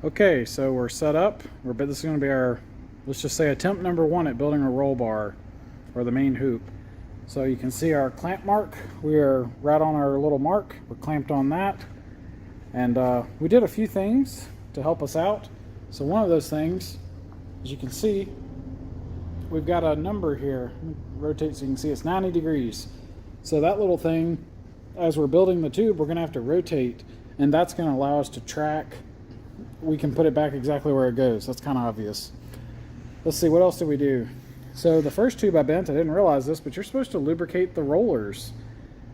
Okay, so we're set up. This is going to be our, let's just say, attempt number 1 at building a roll bar, or the main hoop. So you can see our clamp mark. We are right on our little mark. We're clamped on that. And we did a few things to help us out. So one of those things, as you can see, we've got a number here. Rotate so you can see it's 90 degrees. So that little thing, as we're building the tube, we're going to have to rotate, and that's going to allow us to track. We can put it back exactly where it goes. That's kind of obvious. Let's see, what else did we do? So the first tube I bent, I didn't realize this, but you're supposed to lubricate the rollers.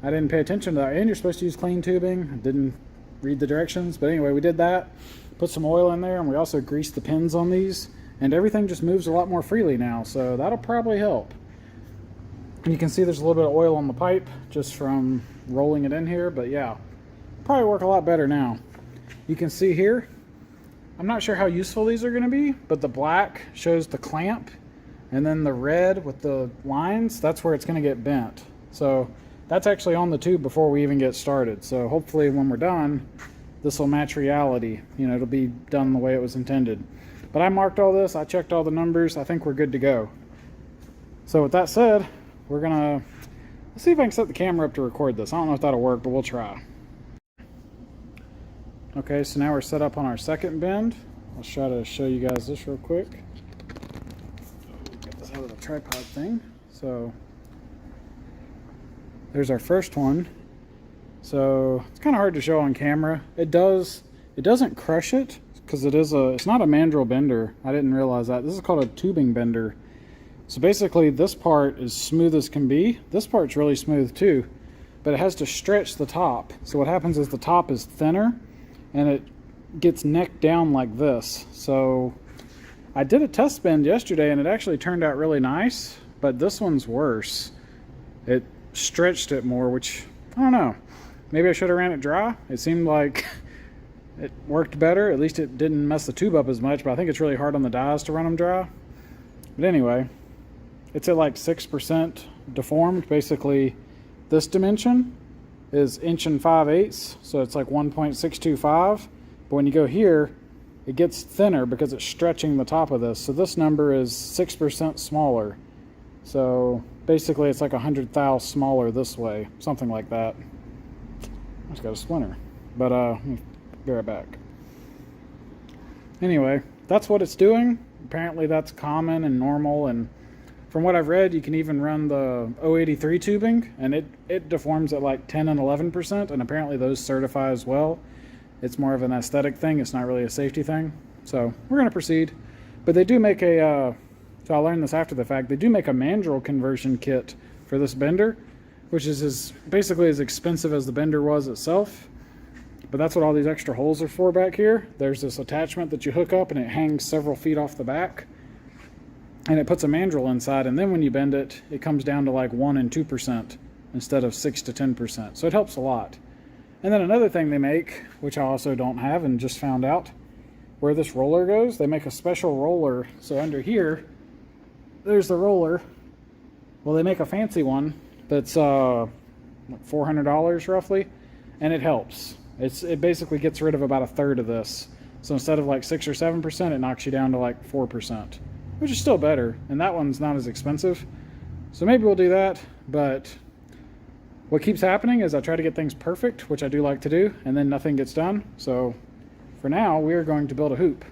I didn't pay attention to that. And you're supposed to use clean tubing. I didn't read the directions, but anyway, we did that. Put some oil in there, and we also greased the pins on these, and everything just moves a lot more freely now, so that'll probably help. And you can see there's a little bit of oil on the pipe just from rolling it in here, but yeah, probably work a lot better now. You can see here, I'm not sure how useful these are going to be, but the black shows the clamp, and then the red with the lines, that's where it's going to get bent. So that's actually on the tube before we even get started. So hopefully when we're done, this will match reality. You know, it'll be done the way it was intended. But I marked all this, I checked all the numbers, I think we're good to go. So with that said, let's see if I can set the camera up to record this. I don't know if that'll work, but we'll try. Okay, so now we're set up on our second bend. I'll try to show you guys this real quick. Get this out of the tripod thing. So there's our first one. So it's kind of hard to show on camera. It doesn't crush it because it's not a mandrel bender. I didn't realize that. This is called a tubing bender. So basically this part is smooth as can be. This part's really smooth too, but it has to stretch the top. So what happens is the top is thinner and it gets necked down like this. So I did a test bend yesterday and it actually turned out really nice, but this one's worse. It stretched it more, which I don't know. Maybe I should have ran it dry. It seemed like it worked better. At least it didn't mess the tube up as much, but I think it's really hard on the dies to run them dry. But anyway, it's at like 6% deformed. Basically, this dimension is 1 5/8, so it's like 1.625. But when you go here, it gets thinner because it's stretching the top of this. So this number is 6% smaller. So basically, it's like 100 thou smaller this way, something like that. I just got a splinter, but let me be right back. Anyway, that's what it's doing. Apparently that's common and normal, and from what I've read, you can even run the 083 tubing, and it deforms at like 10 and 11%, and apparently those certify as well. It's more of an aesthetic thing. It's not really a safety thing. So we're going to proceed. But they do make so I learned this after the fact, they do make a mandrel conversion kit for this bender, which is basically as expensive as the bender was itself. But that's what all these extra holes are for back here. There's this attachment that you hook up and it hangs several feet off the back. And it puts a mandrel inside, and then when you bend it, it comes down to like 1 and 2% instead of 6 to 10%. So it helps a lot. And then another thing they make, which I also don't have and just found out, where this roller goes, they make a special roller. So under here, there's the roller. Well, they make a fancy one that's like $400 roughly, and it helps. It basically gets rid of about 1/3 of this. So instead of like 6 or 7%, it knocks you down to like 4%, which is still better. And that one's not as expensive. So maybe we'll do that. But what keeps happening is I try to get things perfect, which I do like to do, and then nothing gets done. So for now, we are going to build a hoop.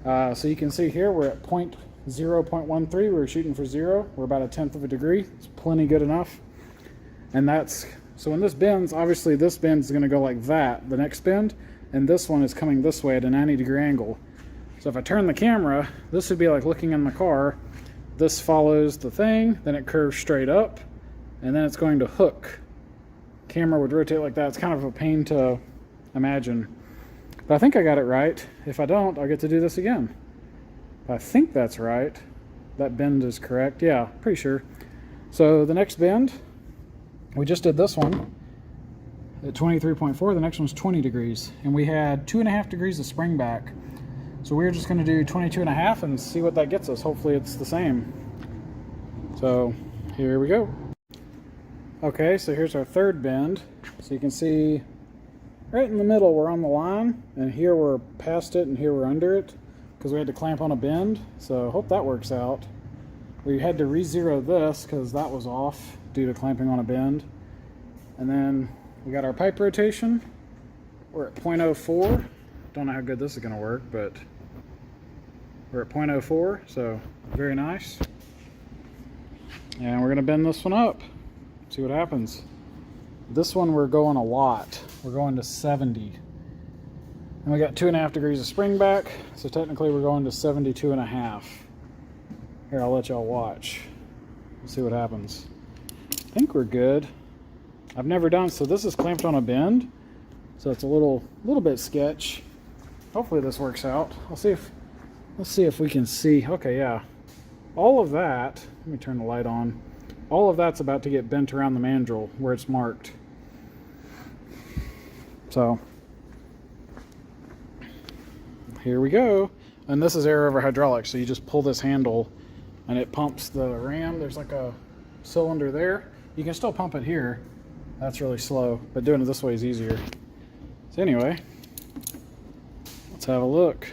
So you can see here we're at 0.13. We were shooting for 0. We're about 1/10 of a degree. It's plenty good enough. And so when this bends, obviously this bend is going to go like that, the next bend, and this one is coming this way at a 90-degree angle. So if I turn the camera, this would be like looking in the car. This follows the thing, then it curves straight up, and then it's going to hook. Camera would rotate like that. It's kind of a pain to imagine. But I think I got it right. If I don't, I'll get to do this again. I think that's right. That bend is correct. Yeah, pretty sure. So the next bend, we just did this one at 23.4. The next one's 20 degrees. And we had 2.5 degrees of spring back. So we're just going to do 22.5 and see what that gets us. Hopefully it's the same. So here we go. Okay, so here's our third bend. So you can see right in the middle, we're on the line, and here we're past it, and here we're under it, because we had to clamp on a bend. So hope that works out. We had to re-zero this because that was off due to clamping on a bend. And then we got our pipe rotation. We're at 0.04. Don't know how good this is going to work, but we're at 0.04, so very nice. And we're going to bend this one up, see what happens. This one we're going a lot. We're going to 70. And we got 2.5 degrees of spring back, so technically we're going to 72.5. Here, I'll let y'all watch. We'll see what happens. I think we're good. I've never done, so this is clamped on a bend, so it's a little bit sketch. Hopefully this works out. Let's see if we can see. Okay, yeah. All of that, let me turn the light on. All of that's about to get bent around the mandrel where it's marked. So, here we go. And this is air over hydraulics, so you just pull this handle and it pumps the ram. There's like a cylinder there. You can still pump it here. That's really slow, but doing it this way is easier. So anyway, let's have a look.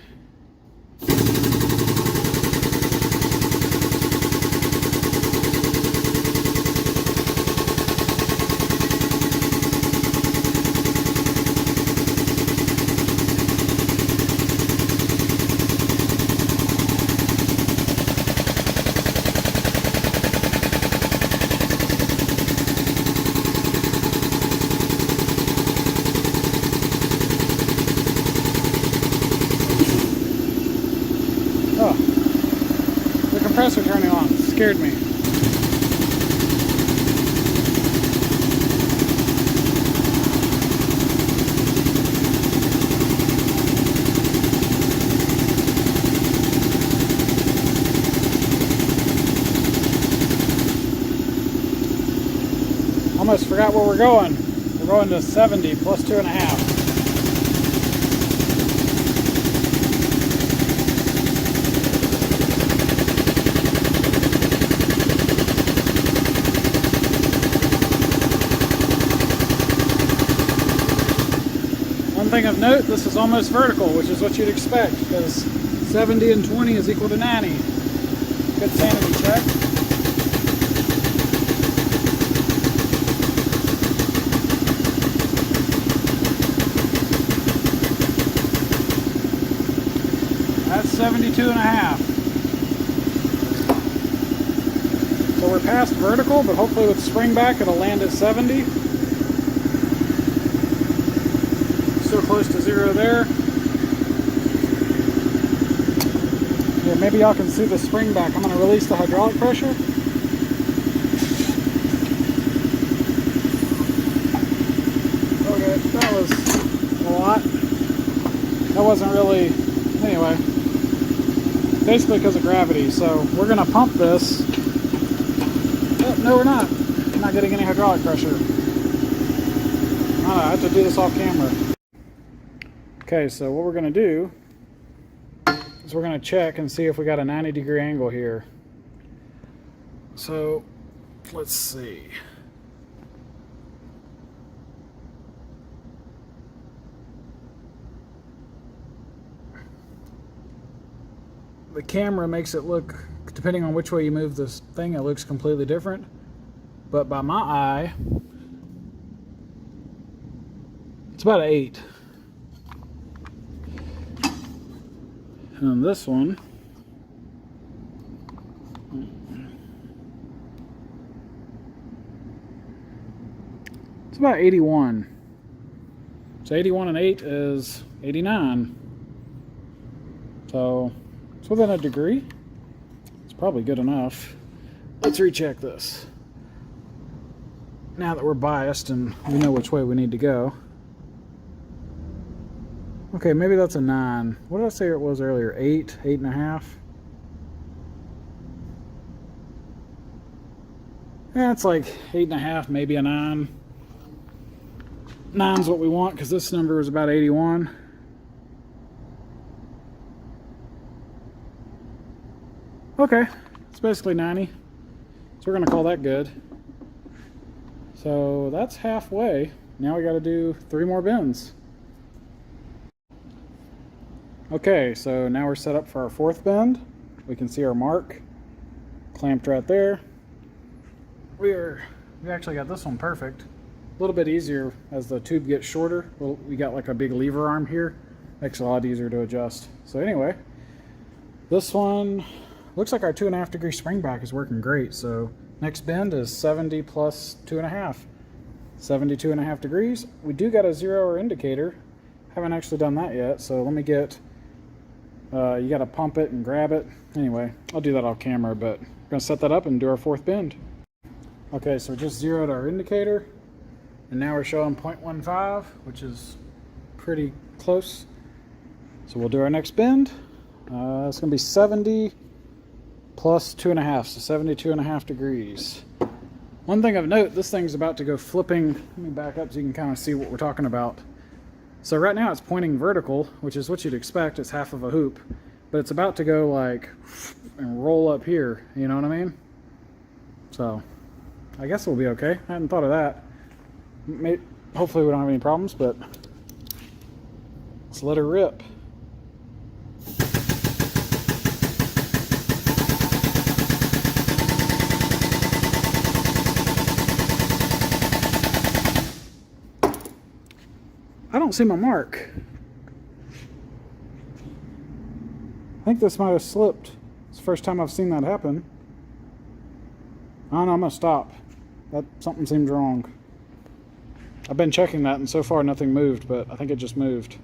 Compressor turning on scared me. Almost forgot where we're going. We're going to 70 plus 2.5. One thing of note, this is almost vertical, which is what you'd expect, because 70 and 20 is equal to 90. Good sanity check. That's 72.5. So we're past vertical, but hopefully with spring back it'll land at 70. Still close to zero there. Here, maybe y'all can see the spring back. I'm going to release the hydraulic pressure. Okay, that was a lot. That wasn't really, anyway, basically because of gravity. So we're going to pump this. Oh, no, we're not. I'm not getting any hydraulic pressure. I have to do this off camera. Okay, so what we're going to do is we're going to check and see if we got a 90-degree angle here. So, let's see. The camera makes it look, depending on which way you move this thing, it looks completely different. But by my eye, it's about an 8. And on this one, it's about 81. So 81 and 8 is 89. So it's within a degree. It's probably good enough. Let's recheck this. Now that we're biased and we know which way we need to go. Okay, maybe that's a 9. What did I say it was earlier? 8, 8.5? Yeah, it's like 8.5, maybe a 9. 9's what we want because this number is about 81. Okay, it's basically 90. So we're going to call that good. So that's halfway. Now we got to do 3 more bends. Okay, so now we're set up for our fourth bend. We can see our mark clamped right there. We actually got this one perfect. A little bit easier as the tube gets shorter. Well, we got like a big lever arm here. Makes it a lot easier to adjust. So anyway, this one looks like our 2.5 degree spring back is working great. So next bend is 70 plus 2.5. 72.5 degrees. We do got a 0-hour indicator. Haven't actually done that yet. So let me get, you got to pump it and grab it. Anyway, I'll do that off camera, but we're going to set that up and do our fourth bend. Okay, so we just zeroed our indicator. And now we're showing 0.15, which is pretty close. So we'll do our next bend. It's going to be 70 plus 2.5, so 72.5 degrees. One thing of note, this thing's about to go flipping. Let me back up so you can kind of see what we're talking about. So right now it's pointing vertical, which is what you'd expect. It's half of a hoop. But it's about to go like and roll up here. You know what I mean? So I guess we'll be okay. I hadn't thought of that. Hopefully we don't have any problems, but let's let her rip. I don't see my mark. I think this might have slipped. It's the first time I've seen that happen. I don't know, I'm gonna stop. Something seems wrong. I've been checking that and so far nothing moved, but I think it just moved.